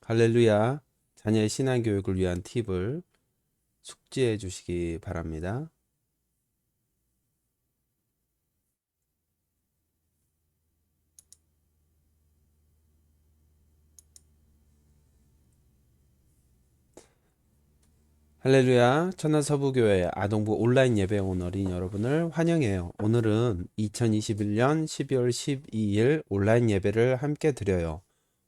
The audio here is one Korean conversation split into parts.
할렐루야. 자녀의 신앙교육을 위한 팁을 숙지해 주시기 바랍니다. 할렐루야. 천안서부교회 아동부 온라인 예배에 온 어린이 여러분을 환영해요. 오늘은 2021년 12월 12일 온라인 예배를 함께 드려요.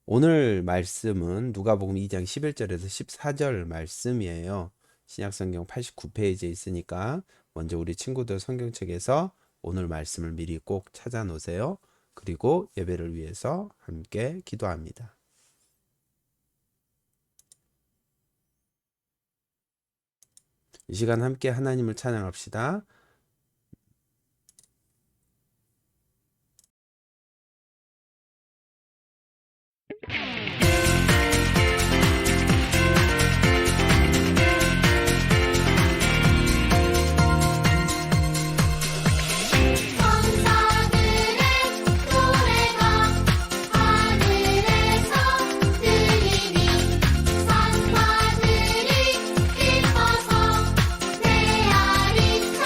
오늘 말씀은 누가복음 2장 11절에서 14절 말씀이에요. 신약성경 89페이지에 있으니까 먼저 우리 친구들 성경책에서 오늘 말씀을 미리 꼭 찾아 놓으세요. 그리고 예배를 위해서 함께 기도합니다. 이 시간 함께 하나님을 찬양합시다. 천사들의 노래가 하늘에서 들리니 산파들이 기뻐서 메아리쳐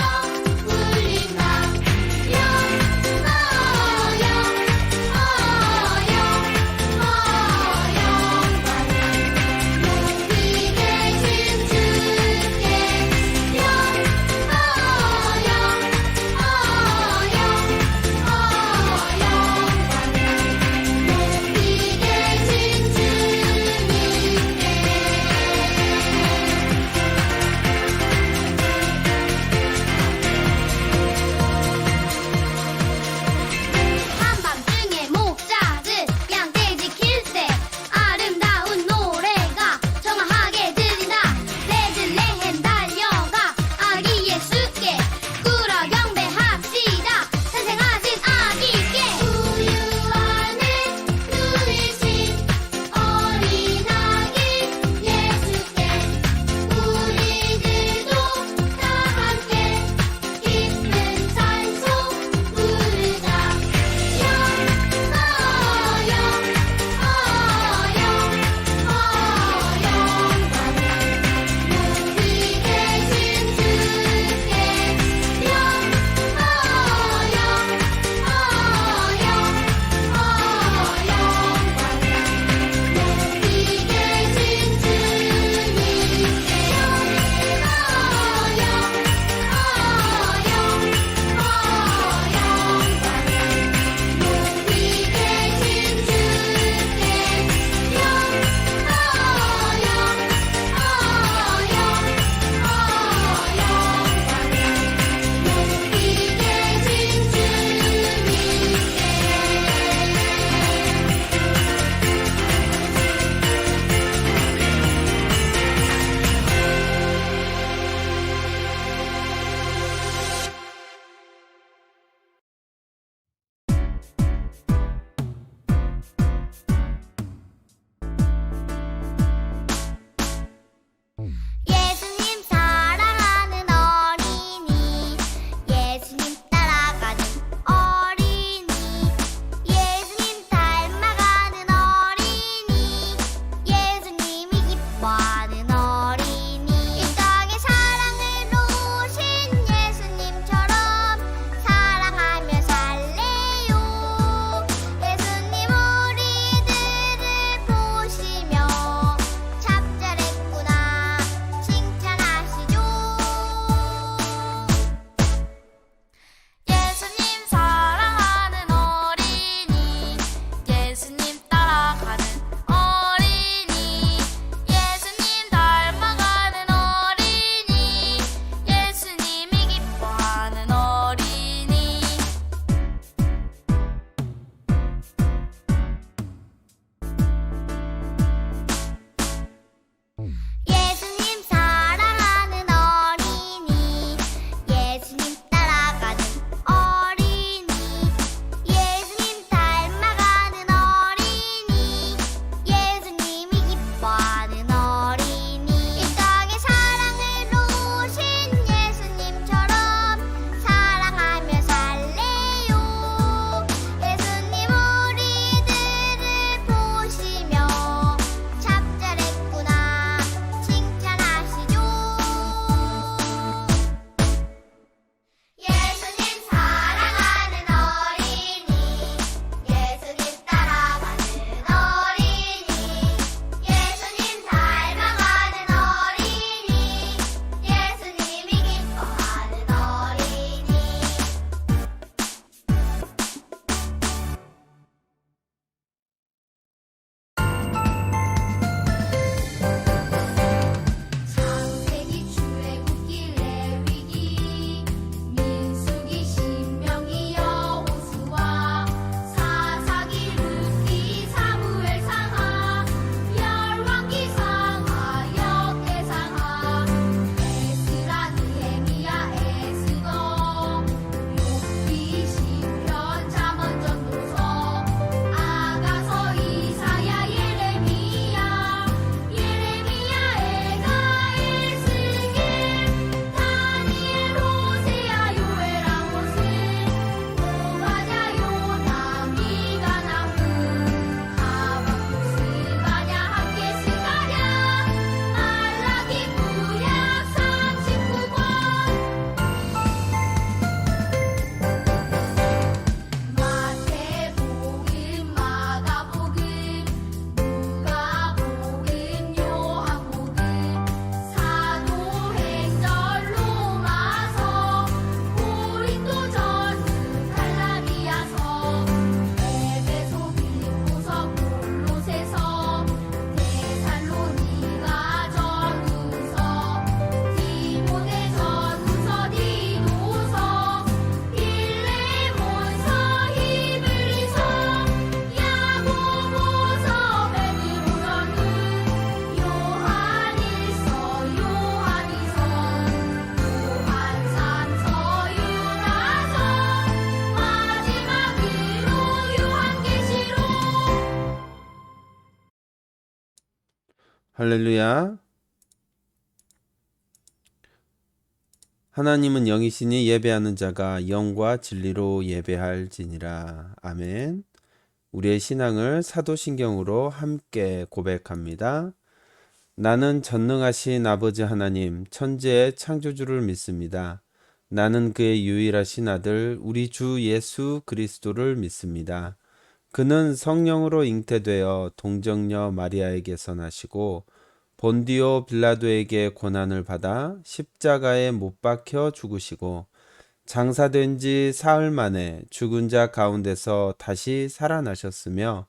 할렐루야. 하나님은 영이시니 예배하는 자가 영과 진리로 예배할지니라. 아멘. 우리의 신앙을 사도신경으로 함께 고백합니다. 나는 전능하신 아버지 하나님, 천지의 창조주를 믿습니다. 나는 그의 유일하신 아들, 우리 주 예수 그리스도를 믿습니다. 그는 성령으로 잉태되어 동정녀 마리아에게서 나시고 본디오 빌라도에게 고난을 받아 십자가에 못 박혀 죽으시고 장사된 지 사흘 만에 죽은 자 가운데서 다시 살아나셨으며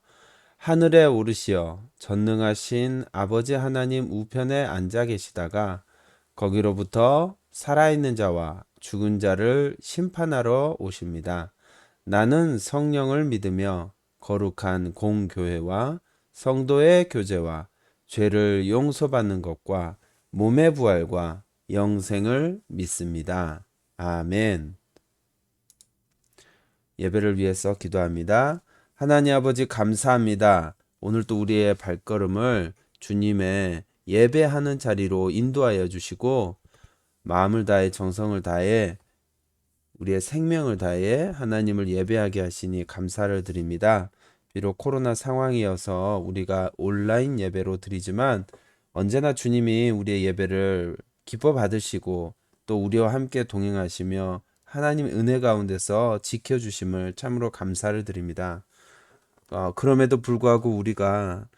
하늘에 오르시어 전능하신 아버지 하나님 우편에 앉아 계시다가 거기로부터 살아있는 자와 죽은 자를 심판하러 오십니다. 나는 성령을 믿으며 거룩한 공교회와 성도의 교제와 죄를 용서받는 것과 몸의 부활과 영생을 믿습니다. 아멘. 예배를 위해서 기도합니다. 하나님 아버지 감사합니다. 오늘 또 우리의 발걸음을 주님의 예배하는 자리로 인도하여 주시고 마음을 다해 정성을 다해 우리의 생명을 다해 하나님을 예배하게 하시니 감사를 드립니다. 비록 코로나 상황이어서 우리가 온라인 예배로 드리지만 언제나 주님이 우리의 예배를 기뻐 받으시고 또 우리와 함께 동행하시며 하나님 은혜 가운데서 지켜주심을 참으로 감사를 드립니다. 그럼에도 불구하고 우리가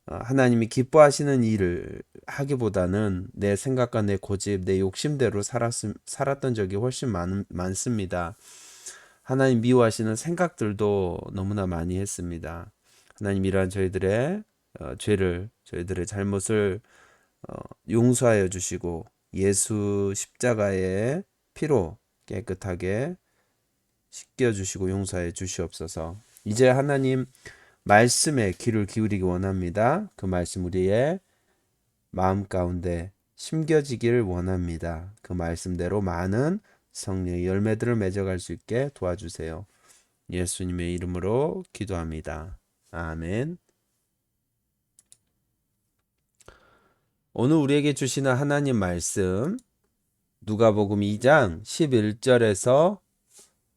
하나님이 기뻐하시는 일을 하기보다는 내 생각과 내 고집, 내 욕심대로 살았던 적이 훨씬 많습니다. 하나님 미워하시는 생각들도 너무나 많이 했습니다. 하나님 이러한 저희들의 죄를, 저희들의 잘못을 용서하여 주시고 예수 십자가의 피로 깨끗하게 씻겨주시고 용서해 주시옵소서. 이제 하나님 말씀에 귀를 기울이기 원합니다. 그 말씀 우리의 마음 가운데 심겨지기를 원합니다. 그 말씀대로 많은 성령의 열매들을 맺어갈 수 있게 도와주세요. 예수님의 이름으로 기도합니다. 아멘. 오늘 우리에게 주시는 하나님 말씀 누가복음 2장 11절에서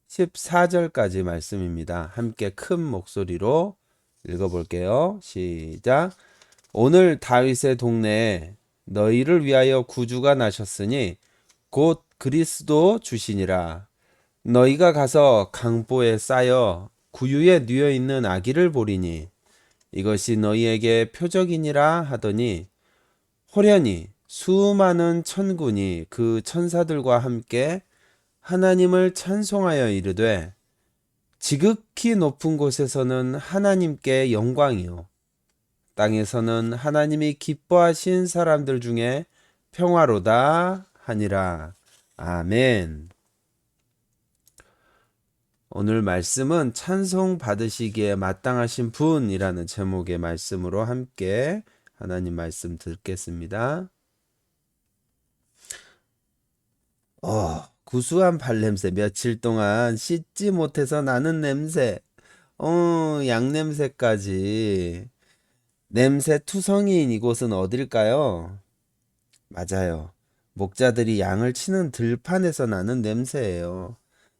14절까지 말씀입니다. 함께 큰 목소리로 읽어볼게요. 시작. 오늘 다윗의 동네에 너희를 위하여 구주가 나셨으니 곧 그리스도 주시니라. 너희가 가서 강보에 쌓여 구유에 누워 있는 아기를 보리니 이것이 너희에게 표적이니라 하더니 호련히 수많은 천군이 그 천사들과 함께 하나님을 찬송하여 이르되 지극히 높은 곳에서는 하나님께 영광이요 땅에서는 하나님이 기뻐하신 사람들 중에 평화로다 하니라. 아멘. 오늘 말씀은 찬송 받으시기에 마땅하신 분이라는 제목의 말씀으로 함께 하나님 말씀 듣겠습니다. 구수한 발냄새, 며칠 동안 씻지 못해서 나는 냄새, 양냄새까지. 냄새 투성이인 이곳은 어딜까요? 맞아요. 목자들이 양을 치는 들판에서 나는 냄새예요.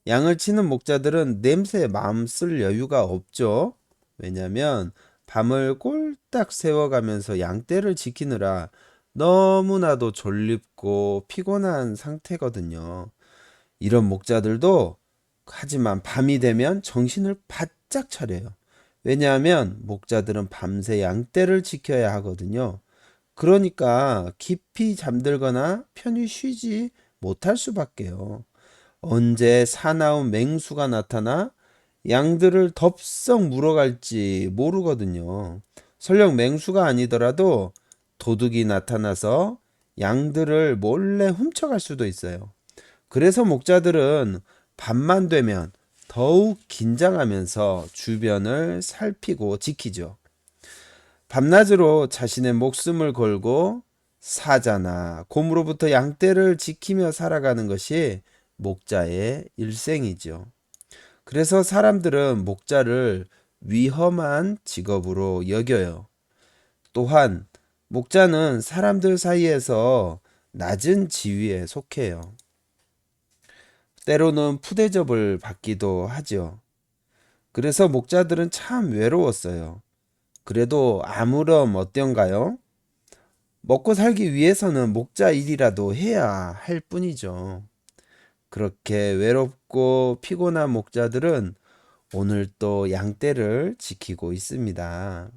양을 치는 목자들은 냄새에 마음 쓸 여유가 없죠. 왜냐하면 밤을 꼴딱 새워가면서 양떼를 지키느라 너무나도 졸립고 피곤한 상태거든요. 이런 목자들도 하지만 밤이 되면 정신을 바짝 차려요. 왜냐하면 목자들은 밤새 양떼를 지켜야 하거든요. 그러니까 깊이 잠들거나 편히 쉬지 못할 수밖에요. 언제 사나운 맹수가 나타나 양들을 덥석 물어갈지 모르거든요. 설령 맹수가 아니더라도 도둑이 나타나서 양들을 몰래 훔쳐갈 수도 있어요. 그래서 목자들은 밤만 되면 더욱 긴장하면서 주변을 살피고 지키죠. 밤낮으로 자신의 목숨을 걸고 사자나 곰으로부터 양떼를 지키며 살아가는 것이 목자의 일생이죠. 그래서 사람들은 목자를 위험한 직업으로 여겨요. 또한 목자는 사람들 사이에서 낮은 지위에 속해요. 때로는 푸대접을 받기도 하죠. 그래서 목자들은 참 외로웠어요. 그래도 아무렴 어떤가요? 먹고 살기 위해서는 목자 일이라도 해야 할 뿐이죠. 그렇게 외롭고 피곤한 목자들은 오늘 또 양떼를 지키고 있습니다.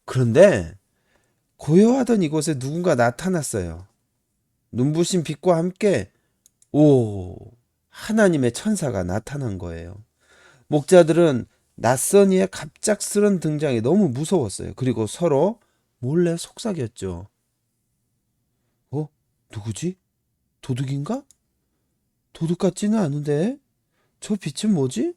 그런데 고요하던 이곳에 누군가 나타났어요. 눈부신 빛과 함께 하나님의 천사가 나타난 거예요. 목자들은 낯선 이의 갑작스런 등장이 너무 무서웠어요. 그리고 서로 몰래 속삭였죠. 누구지? 도둑인가? 도둑 같지는 않은데? 저 빛은 뭐지?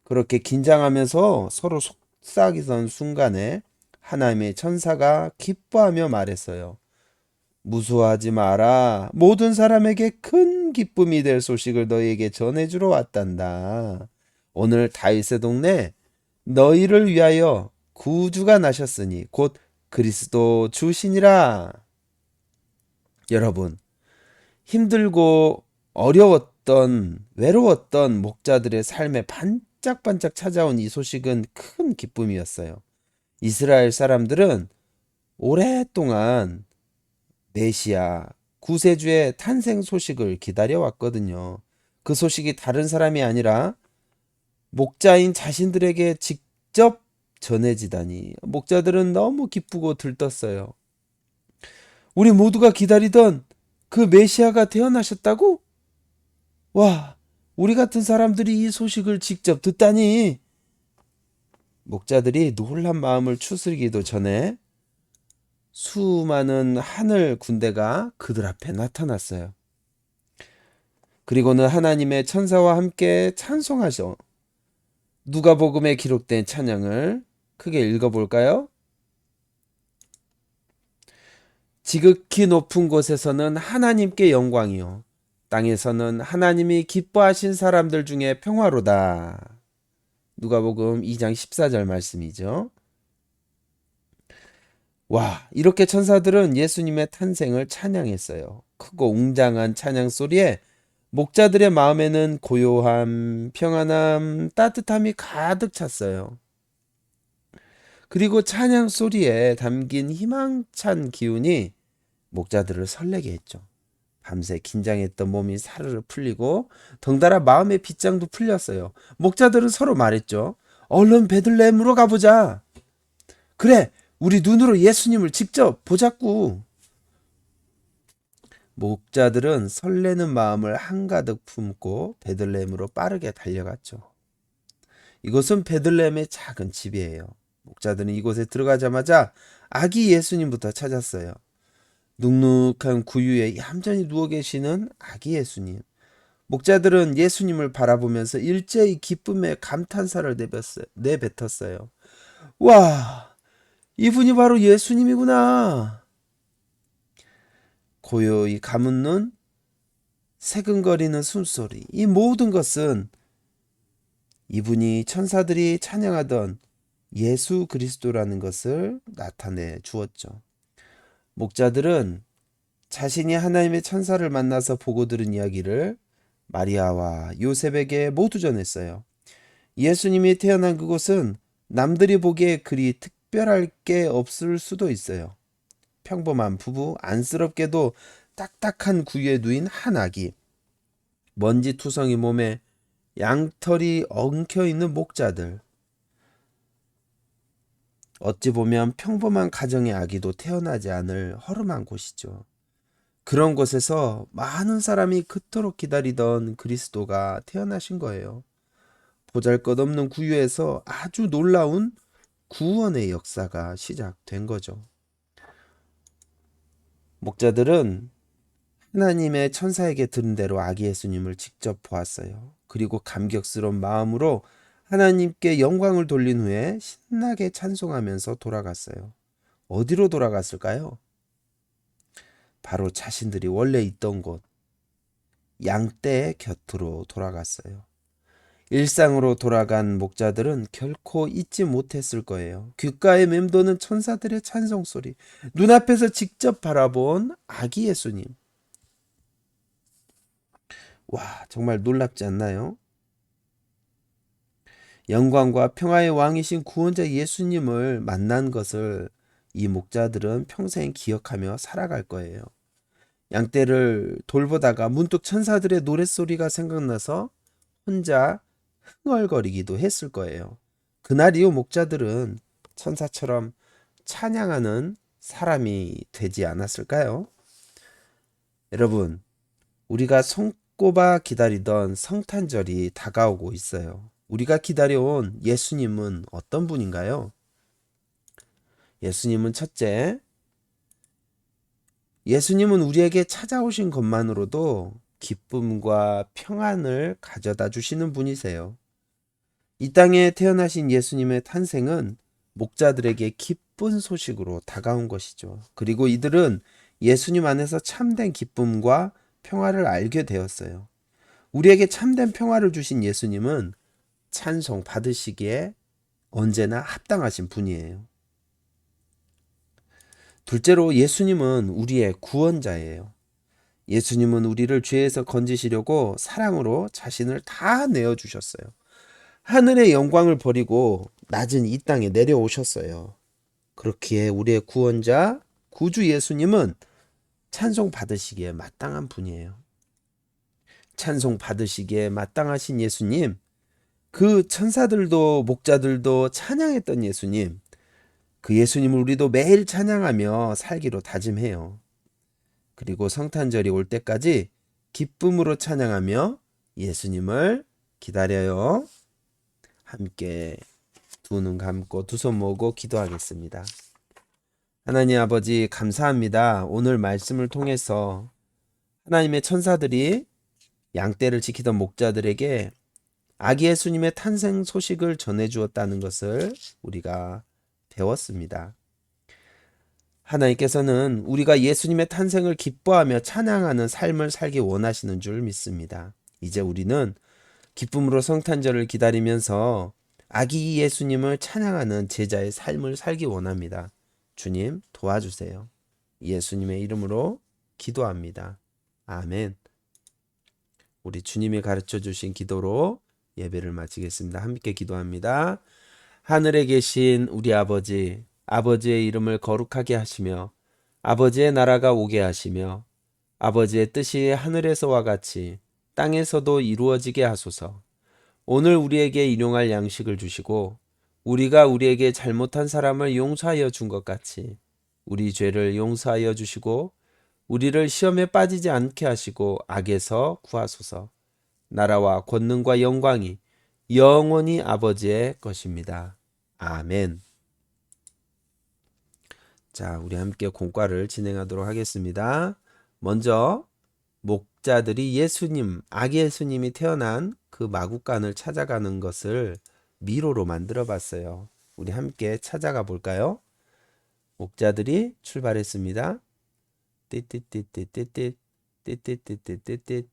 그렇게 긴장하면서 서로 속삭이던 순간에 하나님의 천사가 기뻐하며 말했어요. 무서워하지 마라. 모든 사람에게 큰 기쁨이 될 소식을 너희에게 전해주러 왔단다. 오늘 다윗의 동네 너희를 위하여 구주가 나셨으니 곧 그리스도 주시니라. 여러분, 힘들고 어려웠던 외로웠던 목자들의 삶에 반짝반짝 찾아온 이 소식은 큰 기쁨이었어요. 이스라엘 사람들은 오랫동안 메시아 구세주의 탄생 소식을 기다려왔거든요. 그 소식이 다른 사람이 아니라 목자인 자신들에게 직접 전해지다니 목자들은 너무 기쁘고 들떴어요. 우리 모두가 기다리던 그 메시아가 태어나셨다고? 와, 우리 같은 사람들이 이 소식을 직접 듣다니. 목자들이 놀란 마음을 추스리기도 전에 수많은 하늘 군대가 그들 앞에 나타났어요. 그리고는 하나님의 천사와 함께 찬송하셔. 누가복음에 기록된 찬양을 크게 읽어볼까요? 지극히 높은 곳에서는 하나님께 영광이요. 땅에서는 하나님이 기뻐하신 사람들 중에 평화로다. 누가복음 2장 14절 말씀이죠. 와, 이렇게 천사들은 예수님의 탄생을 찬양했어요. 크고 웅장한 찬양 소리에 목자들의 마음에는 고요함, 평안함, 따뜻함이 가득 찼어요. 그리고 찬양 소리에 담긴 희망찬 기운이 목자들을 설레게 했죠. 밤새 긴장했던 몸이 사르르 풀리고 덩달아 마음의 빗장도 풀렸어요. 목자들은 서로 말했죠. 얼른 베들레헴으로 가보자. 그래, 우리 눈으로 예수님을 직접 보자꾸. 목자들은 설레는 마음을 한가득 품고 베들레헴으로 빠르게 달려갔죠. 이곳은 베들레헴의 작은 집이에요. 목자들은 이곳에 들어가자마자 아기 예수님부터 찾았어요. 눅눅한 구유에 얌전히 누워 계시는 아기 예수님. 목자들은 예수님을 바라보면서 일제히 기쁨의 감탄사를 내뱉었어요. 와, 이분이 바로 예수님이구나. 고요히 감은 눈, 새근거리는 숨소리, 이 모든 것은 이분이 천사들이 찬양하던 예수 그리스도라는 것을 나타내 주었죠. 목자들은 자신이 하나님의 천사를 만나서 보고 들은 이야기를 마리아와 요셉에게 모두 전했어요. 예수님이 태어난 그곳은 남들이 보기에 그리 특별할 게 없을 수도 있어요. 평범한 부부, 안쓰럽게도 딱딱한 구유에 누인 한 아기, 먼지투성이 몸에 양털이 엉켜있는 목자들, 어찌 보면 평범한 가정의 아기도 태어나지 않을 허름한 곳이죠. 그런 곳에서 많은 사람이 그토록 기다리던 그리스도가 태어나신 거예요. 보잘것없는 구유에서 아주 놀라운 구원의 역사가 시작된 거죠. 목자들은 하나님의 천사에게 들은 대로 아기 예수님을 직접 보았어요. 그리고 감격스러운 마음으로 하나님께 영광을 돌린 후에 신나게 찬송하면서 돌아갔어요. 어디로 돌아갔을까요? 바로 자신들이 원래 있던 곳, 양떼의 곁으로 돌아갔어요. 일상으로 돌아간 목자들은 결코 잊지 못했을 거예요. 귓가에 맴도는 천사들의 찬송 소리, 눈앞에서 직접 바라본 아기 예수님. 와, 정말 놀랍지 않나요? 영광과 평화의 왕이신 구원자 예수님을 만난 것을 이 목자들은 평생 기억하며 살아갈 거예요. 양떼를 돌보다가 문득 천사들의 노랫소리가 생각나서 혼자 흥얼거리기도 했을 거예요. 그날 이후 목자들은 천사처럼 찬양하는 사람이 되지 않았을까요? 여러분, 우리가 손꼽아 기다리던 성탄절이 다가오고 있어요. 우리가 기다려온 예수님은 어떤 분인가요? 예수님은 첫째, 예수님은 우리에게 찾아오신 것만으로도 기쁨과 평안을 가져다 주시는 분이세요. 이 땅에 태어나신 예수님의 탄생은 목자들에게 기쁜 소식으로 다가온 것이죠. 그리고 이들은 예수님 안에서 참된 기쁨과 평화를 알게 되었어요. 우리에게 참된 평화를 주신 예수님은 찬송 받으시기에 언제나 합당하신 분이에요. 둘째로 예수님은 우리의 구원자예요. 예수님은 우리를 죄에서 건지시려고 사랑으로 자신을 다 내어주셨어요. 하늘의 영광을 버리고 낮은 이 땅에 내려오셨어요. 그렇기에 우리의 구원자, 구주 예수님은 찬송 받으시기에 마땅한 분이에요. 찬송 받으시기에 마땅하신 예수님, 그 천사들도 목자들도 찬양했던 예수님, 그 예수님을 우리도 매일 찬양하며 살기로 다짐해요. 그리고 성탄절이 올 때까지 기쁨으로 찬양하며 예수님을 기다려요. 함께 두 눈 감고 두 손 모으고 기도하겠습니다. 하나님 아버지 감사합니다. 오늘 말씀을 통해서 하나님의 천사들이 양떼를 지키던 목자들에게 아기 예수님의 탄생 소식을 전해주었다는 것을 우리가 배웠습니다. 하나님께서는 우리가 예수님의 탄생을 기뻐하며 찬양하는 삶을 살기 원하시는 줄 믿습니다. 이제 우리는 기쁨으로 성탄절을 기다리면서 아기 예수님을 찬양하는 제자의 삶을 살기 원합니다. 주님 도와주세요. 예수님의 이름으로 기도합니다. 아멘. 우리 주님이 가르쳐 주신 기도로 예배를 마치겠습니다. 함께 기도합니다. 하늘에 계신 우리 아버지, 아버지의 이름을 거룩하게 하시며 아버지의 나라가 오게 하시며 아버지의 뜻이 하늘에서와 같이 땅에서도 이루어지게 하소서. 오늘 우리에게 일용할 양식을 주시고 우리가 우리에게 잘못한 사람을 용서하여 준 것 같이 우리 죄를 용서하여 주시고 우리를 시험에 빠지지 않게 하시고 악에서 구하소서. 나라와 권능과 영광이 영원히 아버지의 것입니다. 아멘. 자, 우리 함께 공과를 진행하도록 하겠습니다. 먼저 목자들이 예수님, 아기 예수님이 태어난 그 마구간을 찾아가는 것을 미로로 만들어 봤어요. 우리 함께 찾아가 볼까요? 목자들이 출발했습니다. 띠띠띠띠띠띠 띠띠띠띠띠띠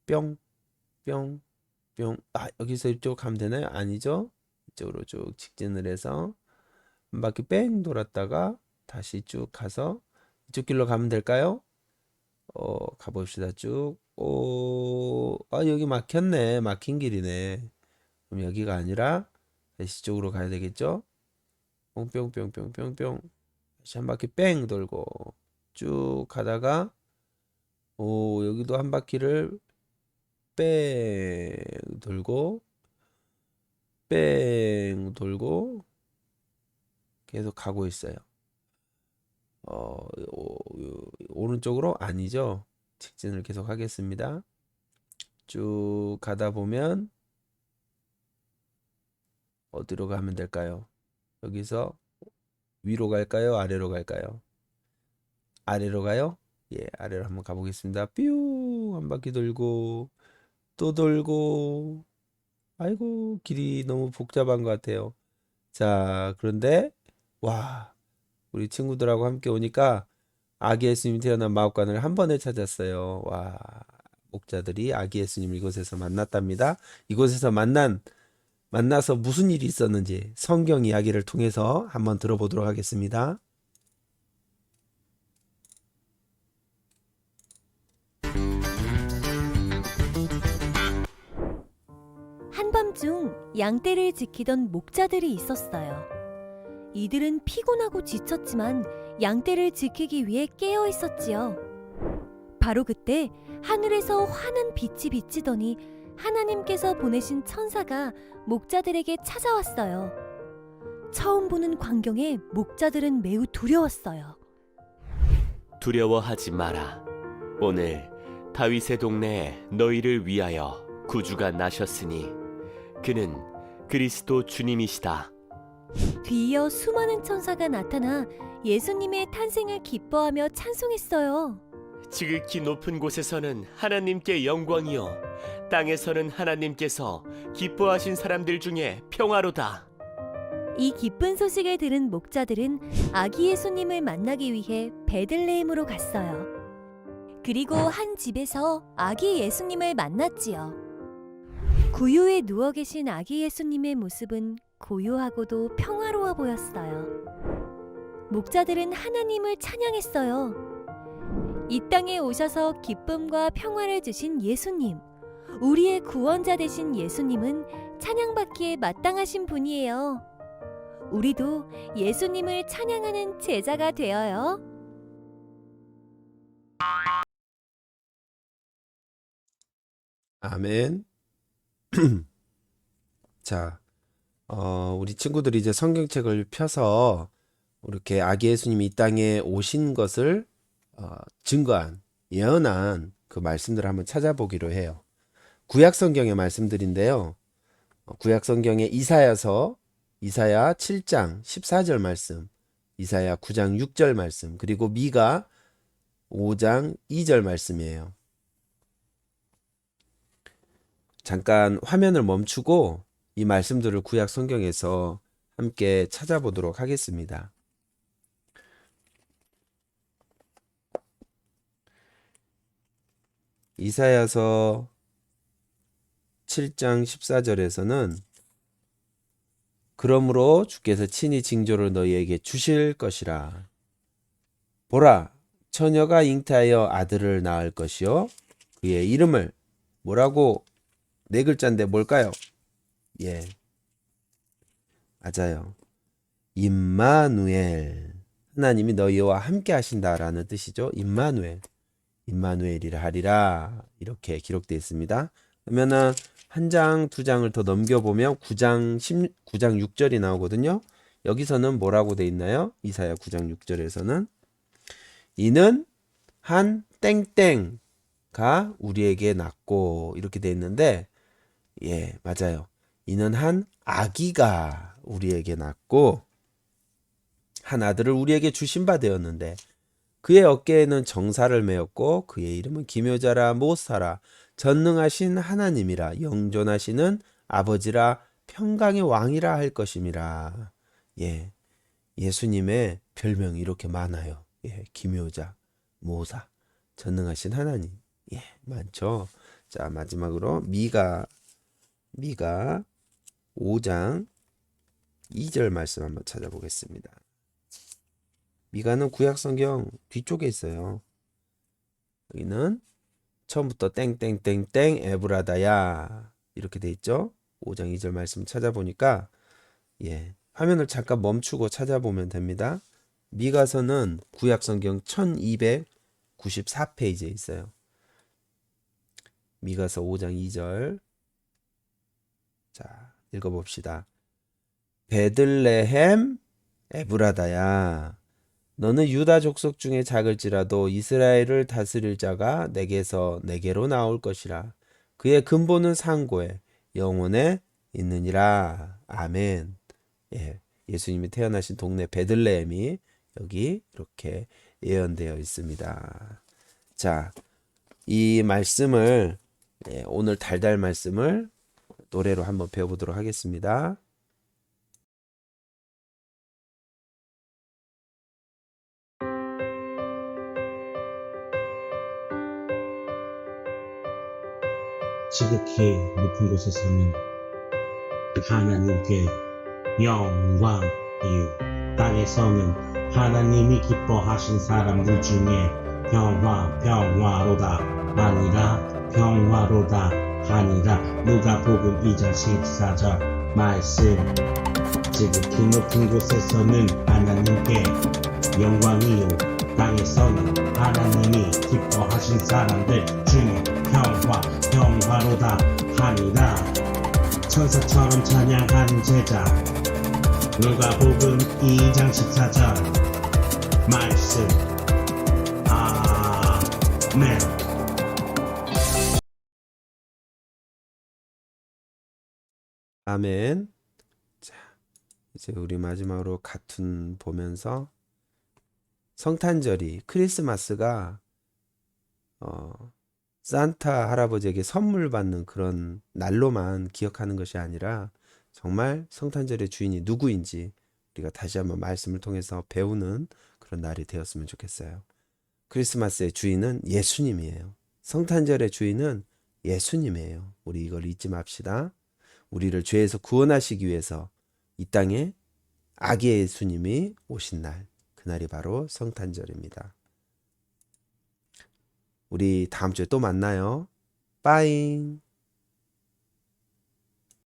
뿅 뿅 뿅. 아, 여기서 이쪽 가면 되나요? 아니죠? 이쪽으로 쭉 직진을 해서 한 바퀴 뺑 돌았다가 다시 쭉 가서 이쪽 길로 가면 될까요? 가봅시다. 쭉. 여기 막혔네. 막힌 길이네. 그럼 여기가 아니라 다시 이쪽으로 가야 되겠죠? 뿅뿅뿅뿅뿅뿅. 다시 한 바퀴 뺑 돌고 쭉 가다가 여기도 한 바퀴를 뺑 돌고 뺑 돌고 계속 가고 있어요. 오른쪽으로 아니죠. 직진을 계속 하겠습니다. 쭉 가다 보면 어디로 가면 될까요? 여기서 위로 갈까요? 아래로 갈까요? 아래로 가요? 예, 아래로 한번 가보겠습니다. 뾰! 한 바퀴 돌고 또 돌고. 아이고, 길이 너무 복잡한 것 같아요. 자, 그런데 와, 우리 친구들하고 함께 오니까 아기 예수님이 태어난 마구간을 한 번에 찾았어요. 와, 목자들이 아기 예수님을 이곳에서 만났답니다. 이곳에서 만나서 무슨 일이 있었는지 성경 이야기를 통해서 한번 들어보도록 하겠습니다. 한밤중 양떼를 지키던 목자들이 있었어요. 이들은 피곤하고 지쳤지만 양떼를 지키기 위해 깨어 있었지요. 바로 그때 하늘에서 환한 빛이 비치더니 하나님께서 보내신 천사가 목자들에게 찾아왔어요. 처음 보는 광경에 목자들은 매우 두려웠어요. 두려워하지 마라. 오늘 다윗의 동네에 너희를 위하여 구주가 나셨으니 그는 그리스도 주님이시다. 뒤이어 수많은 천사가 나타나 예수님의 탄생을 기뻐하며 찬송했어요. 지극히 높은 곳에서는 하나님께 영광이요 땅에서는 하나님께서 기뻐하신 사람들 중에 평화로다. 이 기쁜 소식을 들은 목자들은 아기 예수님을 만나기 위해 베들레헴으로 갔어요. 그리고 한 집에서 아기 예수님을 만났지요. 구유에 누워 계신 아기 예수님의 모습은 고요하고도 평화로워 보였어요. 목자들은 하나님을 찬양했어요. 이 땅에 오셔서 기쁨과 평화를 주신 예수님, 우리의 구원자 되신 예수님은 찬양받기에 마땅하신 분이에요. 우리도 예수님을 찬양하는 제자가 되어요. 아멘. 자, 우리 친구들이 이제 성경책을 펴서 이렇게 아기 예수님이 이 땅에 오신 것을 증거한, 예언한 그 말씀들을 한번 찾아보기로 해요. 구약 성경의 말씀들인데요. 구약 성경의 이사야 7장 14절 말씀, 이사야 9장 6절 말씀, 그리고 미가 5장 2절 말씀이에요. 잠깐 화면을 멈추고 이 말씀들을 구약 성경에서 함께 찾아보도록 하겠습니다. 이사야서 7장 14절에서는 그러므로 주께서 친히 징조를 너희에게 주실 것이라. 보라, 처녀가 잉태하여 아들을 낳을 것이요 그의 이름을 뭐라고, 네 글자인데 뭘까요? 예, 맞아요. 임마누엘. 하나님이 너희와 함께 하신다라는 뜻이죠. 임마누엘이라 하리라. 이렇게 기록되어 있습니다. 그러면은 한 장, 두 장을 더 넘겨보면 9장 6절이 나오거든요. 여기서는 뭐라고 돼 있나요? 이사야 9장 6절에서는 이는 한 땡땡가 우리에게 낳고, 이렇게 돼 있는데, 예, 맞아요. 이는 한 아기가 우리에게 낳고 한 아들을 우리에게 주신 바 되었는데 그의 어깨에는 정사를 메었고 그의 이름은 기묘자라 모사라 전능하신 하나님이라 영존하시는 아버지라 평강의 왕이라 할 것임이라. 예, 예수님의 별명이 이렇게 많아요. 예, 기묘자, 모사, 전능하신 하나님. 예, 많죠. 자, 마지막으로 미가 5장 2절 말씀 한번 찾아보겠습니다. 미가는 구약성경 뒤쪽에 있어요. 여기는 처음부터 땡땡땡땡 에브라다야 이렇게 돼 있죠. 5장 2절 말씀 찾아보니까, 예, 화면을 잠깐 멈추고 찾아보면 됩니다. 미가서는 구약성경 1294페이지에 있어요. 미가서 5장 2절. 자, 읽어봅시다. 베들레헴 에브라다야, 너는 유다 족속 중에 작을지라도 이스라엘을 다스릴 자가 내게서 내게로 나올 것이라. 그의 근본은 상고에 영원에 있느니라. 아멘. 예, 예수님이 태어나신 동네 베들레헴이 여기 이렇게 예언되어 있습니다. 자, 이 말씀을, 예, 오늘 달달 말씀을 노래로 한번 배워보도록 하겠습니다. 지극히 높은 곳에서는 하나님께 영광이요 땅에서는 하나님이 기뻐하신 사람들 중에 평화로다 아니라 평화로다 아니라 누가복음 2장 14절 말씀 지극히 높은 곳에서는 하나님께 영광이요 땅에서는 하나님이 기뻐하신 사람들 중에 평화로다 하니라 천사처럼 찬양하는 제자 누가복음 2장 14절 말씀 아멘. 아멘. 자, 이제 우리 마지막으로 가툰 보면서 성탄절이 크리스마스가 산타 할아버지에게 선물 받는 그런 날로만 기억하는 것이 아니라 정말 성탄절의 주인이 누구인지 우리가 다시 한번 말씀을 통해서 배우는 그런 날이 되었으면 좋겠어요. 크리스마스의 주인은 예수님이에요. 성탄절의 주인은 예수님이에요. 우리 이걸 잊지 맙시다. 우리를 죄에서 구원하시기 위해서 이 땅에 아기 예수님이 오신 날, 그날이 바로 성탄절입니다. 우리 다음 주에 또 만나요. 빠잉.